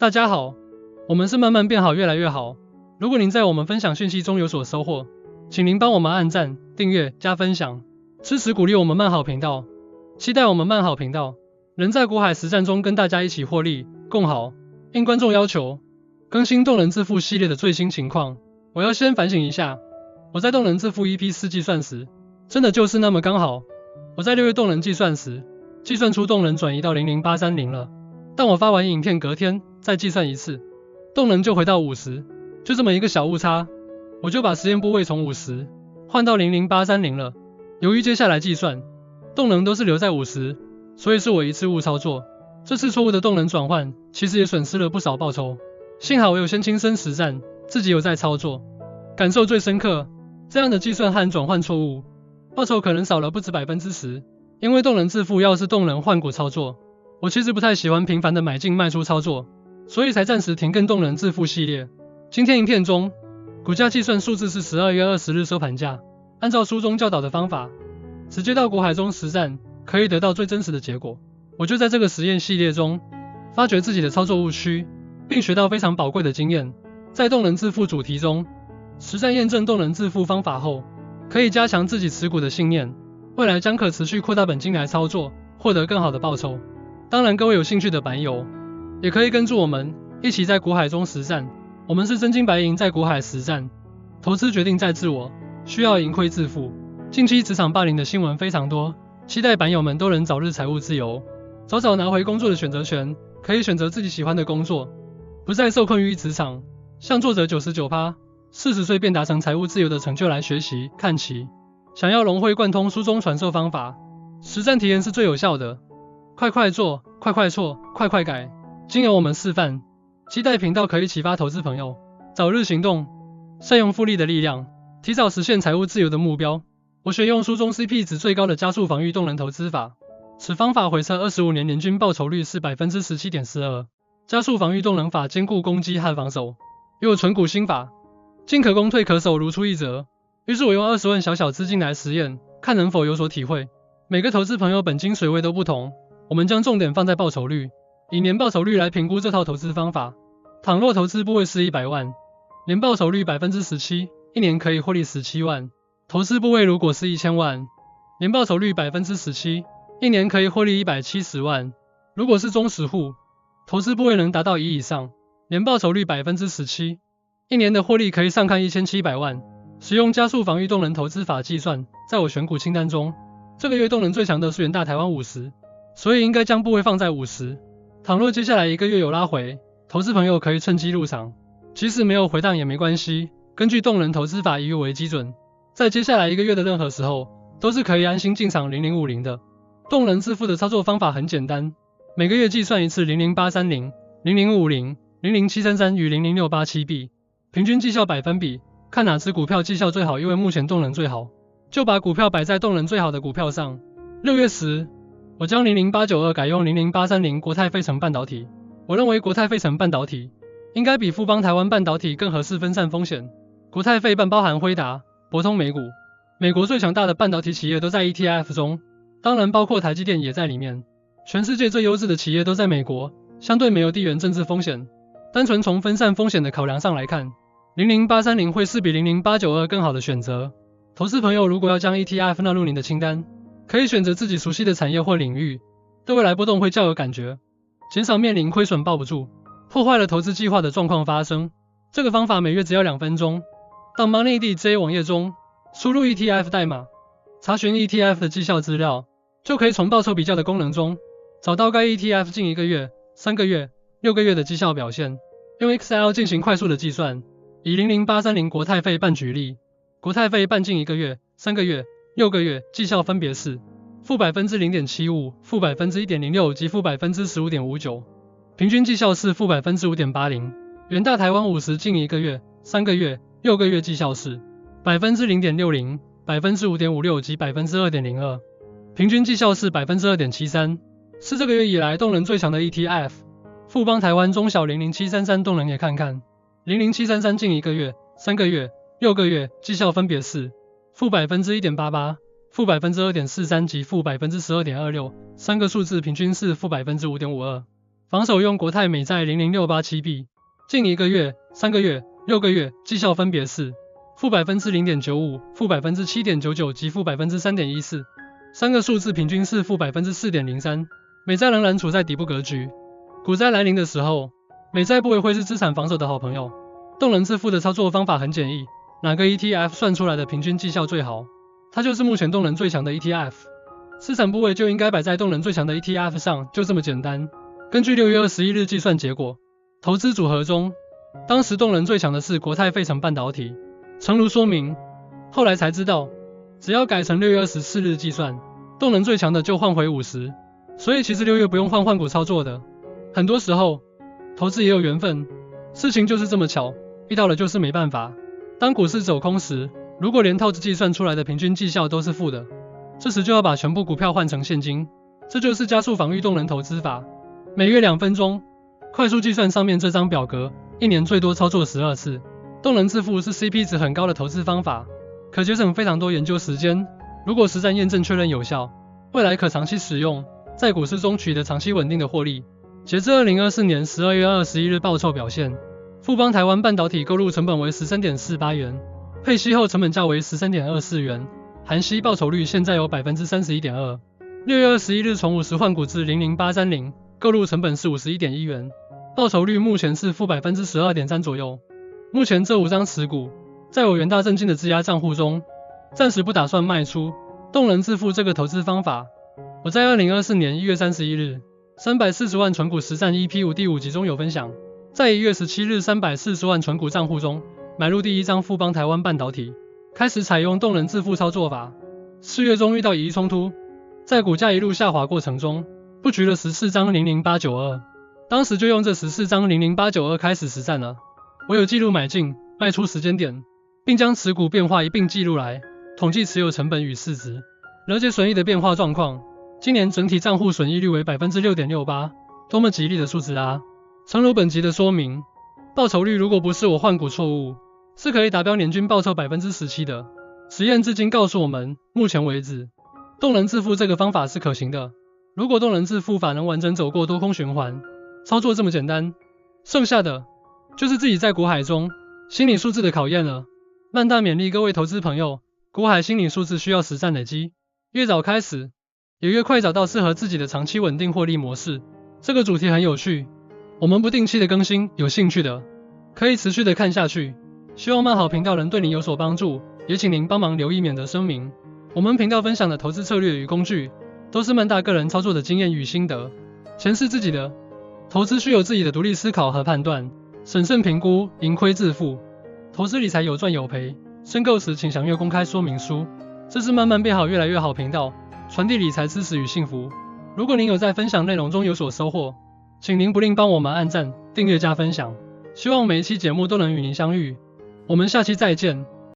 大家好，我们是慢慢变好，越来越好。如果您在我们分享讯息中有所收获，请您帮我们按赞、订阅、加分享，支持鼓励我们慢好频道。期待我们慢好频道能在股海实战中跟大家一起获利共好。应观众要求，更新动能致富系列的最新情况。我要先反省一下，我在动能致富 EP4 计算时，真的就是那么刚好。我在6月动能计算时，计算出动能转移到00830了，但我发完影片隔天再计算一次，动能就回到50，就这么一个小误差，我就把实验部位从50换到00830了。由于接下来计算动能都是留在50，所以是我一次误操作。这次错误的动能转换其实也损失了不少报酬，幸好我有先亲身实战，自己有在操作，感受最深刻。这样的计算和转换错误，报酬可能少了不止 10%。 因为动能致富要是动能换股操作，我其实不太喜欢频繁的买进卖出操作，所以才暂时停更动能致富系列。今天影片中，股价计算数字是12月20日收盘价，按照书中教导的方法，直接到股海中实战，可以得到最真实的结果。我就在这个实验系列中，发掘自己的操作误区，并学到非常宝贵的经验。在动能致富主题中，实战验证动能致富方法后，可以加强自己持股的信念，未来将可持续扩大本金来操作，获得更好的报酬。当然，各位有兴趣的板友，也可以跟住我们一起在股海中实战。我们是真金白银在股海实战，投资决定在自我，需要盈亏自负。近期职场霸凌的新闻非常多，期待板友们都能早日财务自由，早早拿回工作的选择权，可以选择自己喜欢的工作，不再受困于职场。向作者 99%， 40岁便达成财务自由的成就来学习看齐。想要融会贯通书中传授方法，实战体验是最有效的。快快做，快快错，快快改，经由我们示范，期待频道可以启发投资朋友早日行动，善用复利的力量，提早实现财务自由的目标。我选用书中 CP 值最高的加速防御动能投资法，此方法回测25年年均报酬率是 17.42%。 加速防御动能法兼顾攻击和防守，又有存股心法，进可攻退可守，如出一辙。于是我用20万小资金来实验，看能否有所体会。每个投资朋友本金水位都不同，我们将重点放在报酬率，以年报酬率来评估这套投资方法。倘若投资部位是100万，年报酬率 17%， 一年可以获利17万。投资部位如果是1000万，年报酬率 17%， 一年可以获利170万。如果是中实户，投资部位能达到1以上，年报酬率 17%， 一年的获利可以上看1700万。使用加速防御动能投资法计算，在我选股清单中，这个月动能最强的是元大台湾50，所以应该将部位放在50。倘若接下来一个月有拉回，投资朋友可以趁机入场，即使没有回档也没关系，根据动能投资法以月为基准，在接下来一个月的任何时候，都是可以安心进场0050的。动能致富的操作方法很简单，每个月计算一次00830、0050、00733与00687B， 平均绩效百分比，看哪只股票绩效最好，因为目前动能最好，就把股票摆在动能最好的股票上。6月10，我将00892改用00830国泰费城半导体。我认为国泰费城半导体应该比富邦台湾半导体更合适分散风险。国泰费半包含辉达、博通美股，美国最强大的半导体企业都在 ETF 中，当然包括台积电也在里面。全世界最优质的企业都在美国，相对没有地缘政治风险。单纯从分散风险的考量上来看，00830会是比00892更好的选择。投资朋友如果要将 ETF 纳入您的清单，可以选择自己熟悉的产业或领域，对未来波动会较有感觉，减少面临亏损抱不住，破坏了投资计划的状况发生。这个方法每月只要2分钟，到 MoneyDJ 网页中输入 ETF 代码，查询 ETF 的绩效资料，就可以从报酬比较的功能中找到该 ETF 近1个月、3个月、6个月的绩效表现，用 Excel 进行快速的计算。以00830国泰费半举例，国泰费半近1个月、3个月、6个月绩效分别是负 0.75%、负 1.06% 及负 15.59%， 平均绩效是负 5.80%。元大台湾50近1个月、3个月、6个月绩效是 0.60%、5.56% 及 2.02%， 平均绩效是 2.73%， 是这个月以来动能最强的 ETF。 富邦台湾中小00733动能也看看，00733近1个月、3个月、6个月绩效分别是负 1.88%、负 2.43% 及负 12.26%， 三个数字平均是负 5.52%。防守用国泰美债00687B，近1个月、3个月、6个月绩效分别是负0.95%、负7.99%及负3.14%，三个数字平均是负4.03%。美债仍然处在底部格局，股灾来临的时候，美债部位会是资产防守的好朋友。动能致富的操作方法很简易，哪个 ETF 算出来的平均绩效最好，它就是目前动能最强的 ETF， 资产部位就应该摆在动能最强的 ETF 上，就这么简单。根据6月21日计算结果，投资组合中，当时动能最强的是国泰费城半导体。诚如说明，后来才知道，只要改成6月24日计算，动能最强的就换回50，所以其实6月不用换股操作的。很多时候，投资也有缘分，事情就是这么巧，遇到了就是没办法。当股市走空时，如果连套子计算出来的平均绩效都是负的，这时就要把全部股票换成现金，这就是加速防御动能投资法。每月2分钟，快速计算上面这张表格，一年最多操作12次。动能致富是 CP 值很高的投资方法，可节省非常多研究时间。如果实战验证确认有效，未来可长期使用，在股市中取得长期稳定的获利。截至2024年12月21日报酬表现，富邦台湾半导体购入成本为 13.48 元，配息后成本价为 13.24 元，含息报酬率现在有 31.2%。6月21日从50换股至00830，购入成本是 51.1 元，报酬率目前是负 12.3% 左右。目前这5张持股，在我元大证券的质押账户中，暂时不打算卖出。动能致富这个投资方法，我在2024年1月31日340万存股实战 EP5 第5集中有分享。在1月17日340万存股账户中，买入第1张富邦台湾半导体，开始采用动能致富操作法。4月中遇到一冲突，在股价一路下滑过程中，布局了14张00892，当时就用这14张00892开始实战了。我有记录买进、卖出时间点，并将持股变化一并记录来，统计持有成本与市值，了解损益的变化状况。今年整体账户损益率为 6.68%， 多么吉利的数字啊！诚如本集的说明，报酬率如果不是我换股错误，是可以达标年均报酬 17% 的。实验至今告诉我们，目前为止，动能致富这个方法是可行的。如果动能致富法能完整走过多空循环，操作这么简单，剩下的就是自己在股海中心理素质的考验了。曼大勉励各位投资朋友，股海心理素质需要实战累积，越早开始，也越快找到适合自己的长期稳定获利模式。这个主题很有趣，我们不定期的更新，有兴趣的可以持续的看下去。希望曼好频道能对您有所帮助，也请您帮忙留意免得声明。我们频道分享的投资策略与工具，都是曼大个人操作的经验与心得，钱是自己的，投资需有自己的独立思考和判断，审慎评估，盈亏自负。投资理财有赚有赔，申购时请详阅公开说明书。这是慢慢变好越来越好频道，传递理财知识与幸福。如果您有在分享内容中有所收获，请您不吝帮我们按赞、订阅加分享。希望每一期节目都能与您相遇。我们下期再见。